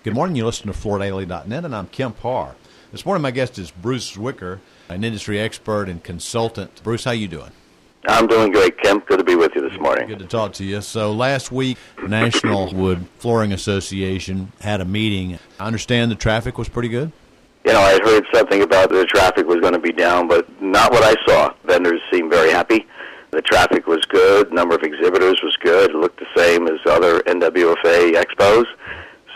Good morning. You listen to FloorDaily.net, and I'm Kemp Harr. This morning, my guest is Bruce Zwicker, an industry expert and consultant. Bruce, how you doing? I'm doing great, Kemp. Good to be with you this morning. Good to talk to you. So last week, the National Wood Flooring Association had a meeting. I understand the traffic was pretty good? You know, I had heard something about the traffic was going to be down, but not what I saw. Vendors seemed very happy. The traffic was good. The number of exhibitors was good. It looked the same as other NWFA expos.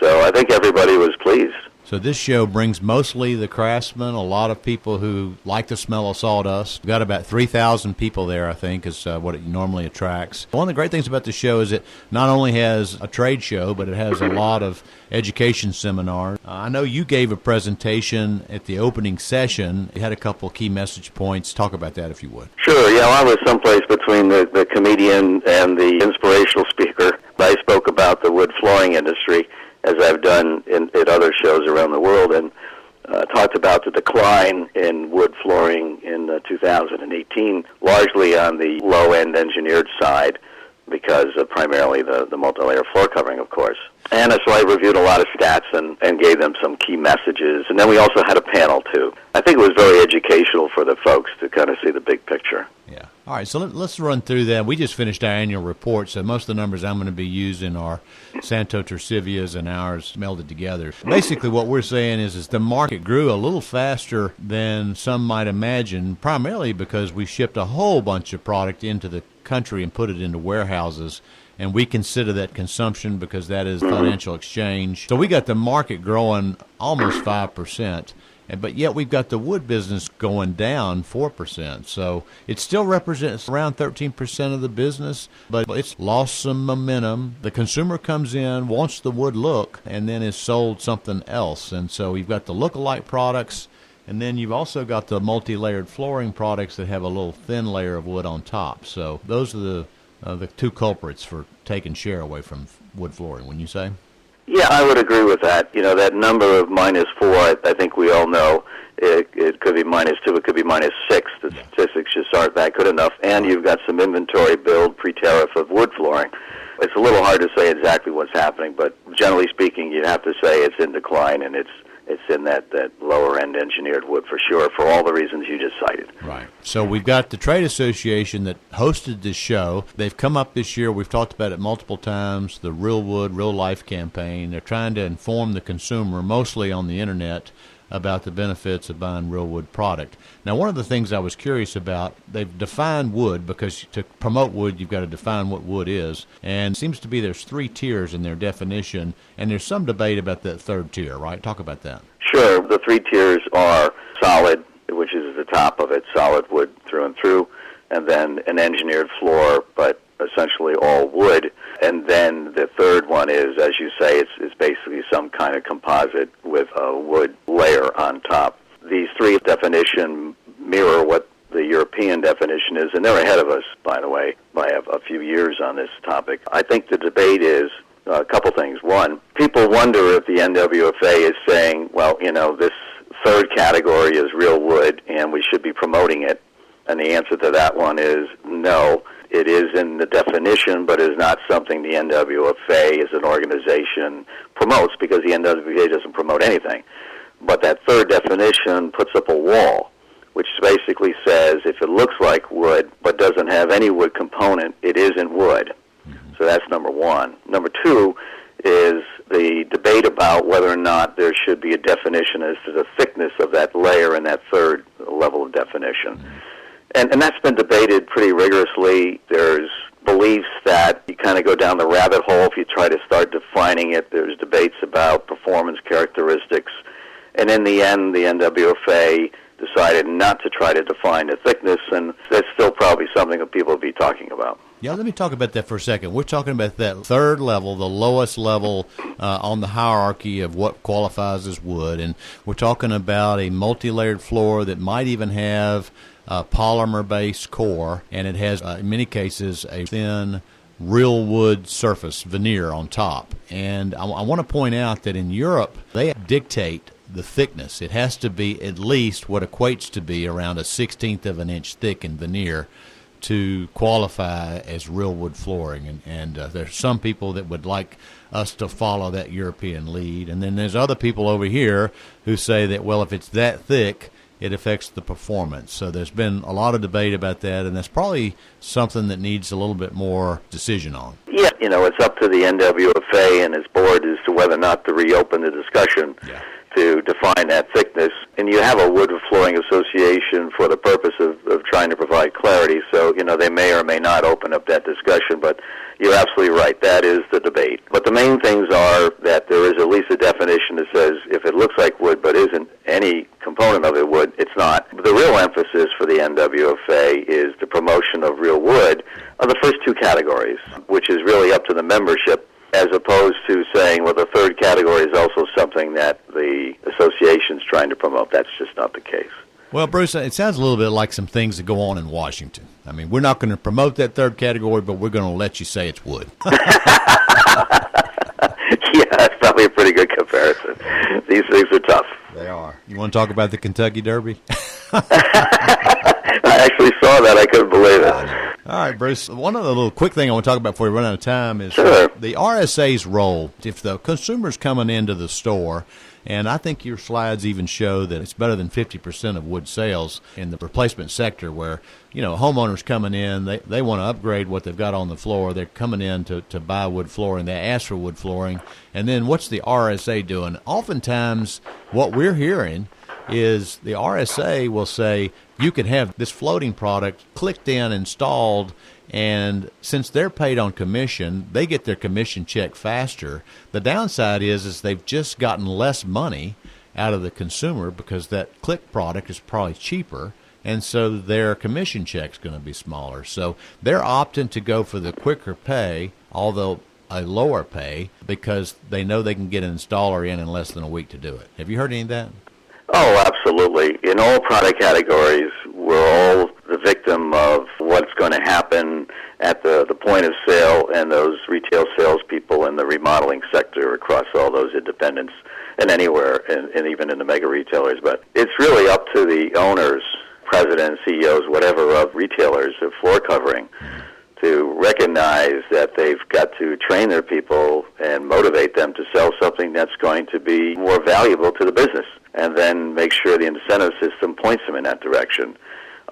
So I think everybody was pleased. So this show brings mostly the craftsmen, a lot of people who like the smell of sawdust. We've got about 3,000 people there, I think, is what it normally attracts. One of the great things about the show is it not only has a trade show, but it has a lot of education seminars. I know you gave a presentation at the opening session. You had a couple of key message points. Talk about that if you would. Sure. Yeah, I was someplace between the comedian and the inspirational speaker. I spoke about the wood flooring industry, as I've done at other shows around the world, and talked about the decline in wood flooring in 2018, largely on the low-end engineered side, because of primarily the multi-layer floor covering, of course. And so I reviewed a lot of stats and gave them some key messages. And then we also had a panel, too. I think it was very educational for the folks to kind of see the big picture. Yeah. All right, so let's run through that. We just finished our annual report, so most of the numbers I'm going to be using are Santo Tercivia's and ours melded together. Basically, what we're saying is the market grew a little faster than some might imagine, primarily because we shipped a whole bunch of product into the country and put it into warehouses, and we consider that consumption because that is financial exchange. So we got the market growing almost 5%. But yet we've got the wood business going down 4%. So it still represents around 13% of the business, but it's lost some momentum. The consumer comes in, wants the wood look, and then is sold something else. And so you've got the look-alike products, and then you've also got the multi-layered flooring products that have a little thin layer of wood on top. So those are the two culprits for taking share away from wood flooring, wouldn't you say? Yeah, I would agree with that. You know, that number of -4, I think we all know it could be -2, it could be -6. The statistics just aren't that good enough. And you've got some inventory build pre-tariff of wood flooring. It's a little hard to say exactly what's happening, but generally speaking, you'd have to say it's in decline, and it's in that lower-end engineered wood for sure, for all the reasons you just cited. Right. So we've got the trade association that hosted this show. They've come up this year. We've talked about it multiple times, the Real Wood, Real Life campaign. They're trying to inform the consumer, mostly on the Internet, about the benefits of buying real wood product. Now, one of the things I was curious about, they've defined wood, because to promote wood, you've got to define what wood is. And it seems to be there's 3 tiers in their definition, and there's some debate about that third tier, right? Talk about that. Sure. The 3 tiers are solid, which is the top of it, solid wood through and through, and then an engineered floor, but essentially all wood. And then the third one is, as you say, it's basically some kind of composite with a wood layer on top. These 3 definitions mirror what the European definition is, and they're ahead of us, by the way, by a few years on this topic. I think the debate is a couple things. One, people wonder if the NWFA is saying, well, you know, this third category is real wood, and we should be promoting it. And the answer to that one is no. It is in the definition, but is not something the NWFA as an organization promotes, because the NWFA doesn't promote anything. But that third definition puts up a wall, which basically says if it looks like wood but doesn't have any wood component, it isn't wood. So that's number one. Number 2 is the debate about whether or not there should be a definition as to the thickness of that layer in that third level of definition. And that's been debated pretty rigorously. There's beliefs that you kind of go down the rabbit hole if you try to start defining it. There's debates about performance characteristics. And in the end, the NWFA decided not to try to define the thickness, and that's still probably something that people will be talking about. Yeah, let me talk about that for a second. We're talking about that third level, the lowest level on the hierarchy of what qualifies as wood, and we're talking about a multi-layered floor that might even have a polymer-based core, and it has, in many cases, a thin real wood surface veneer on top. And I want to point out that in Europe, they dictate the thickness. It has to be at least what equates to be around a 1/16 of an inch thick in veneer to qualify as real wood flooring. And there's some people that would like us to follow that European lead. And then there's other people over here who say that, well, if it's that thick, it affects the performance. So there's been a lot of debate about that, and that's probably something that needs a little bit more decision on. Yeah, it's up to the NWFA and its board as to whether or not to reopen the discussion. Yeah. To define that thickness. And you have a wood flooring association for the purpose of trying to provide clarity, so, they may or may not open up that discussion, but you're absolutely right. That is the debate. But the main things are that there is at least a definition that says if it looks like wood but isn't any component of it wood, it's not. The real emphasis for the NWFA is the promotion of real wood of the first two categories, which is really up to the membership, as opposed to saying, well, the third category is also something that the association's trying to promote. That's just not the case. Well, Bruce, it sounds a little bit like some things that go on in Washington. I mean, we're not going to promote that third category, but we're going to let you say it's wood. Yeah, that's probably a pretty good comparison. These things are tough. They are. You want to talk about the Kentucky Derby? I actually saw that. I couldn't believe it. All right, Bruce. One other little quick thing I want to talk about before we run out of time is Sure. The RSA's role. If the consumer's coming into the store, and I think your slides even show that it's better than 50% of wood sales in the replacement sector where, homeowners coming in, they want to upgrade what they've got on the floor. They're coming in to buy wood flooring. They ask for wood flooring. And then what's the RSA doing? Oftentimes what we're hearing is the RSA will say, you can have this floating product clicked in, installed, and since they're paid on commission, they get their commission check faster. The downside is they've just gotten less money out of the consumer because that click product is probably cheaper, and so their commission check's going to be smaller. So they're opting to go for the quicker pay, although a lower pay, because they know they can get an installer in less than a week to do it. Have you heard any of that? Oh, absolutely. In all product categories, we're all the victim of what's going to happen at the point of sale and those retail salespeople in the remodeling sector across all those independents and anywhere, and even in the mega retailers. But it's really up to the owners, presidents, CEOs, whatever, of retailers of floor covering to recognize that they've got to train their people and motivate them to sell something that's going to be more valuable to the business, and then make sure the incentive system points them in that direction.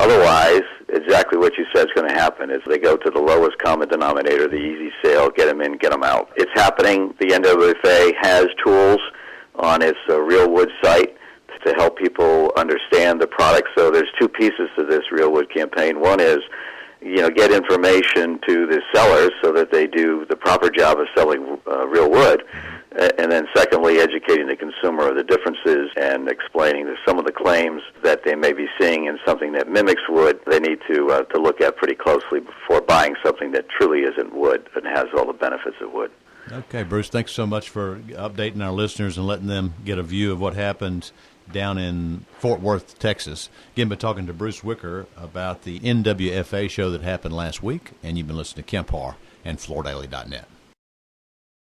Otherwise, exactly what you said is going to happen is they go to the lowest common denominator, the easy sale, get them in, get them out. It's happening. The NWFA has tools on its Real Wood site to help people understand the product. So there's two pieces to this Real Wood campaign. One is, get information to the sellers so that they do the proper job of selling real wood. And then secondly, educating the consumer of the differences and explaining that some of the claims that they may be seeing in something that mimics wood, they need to look at pretty closely before buying something that truly isn't wood and has all the benefits of wood. Okay, Bruce, thanks so much for updating our listeners and letting them get a view of what happened down in Fort Worth, Texas. Again, been talking to Bruce Zwicker about the NWFA show that happened last week, and you've been listening to Kemp Harr and FloorDaily.net.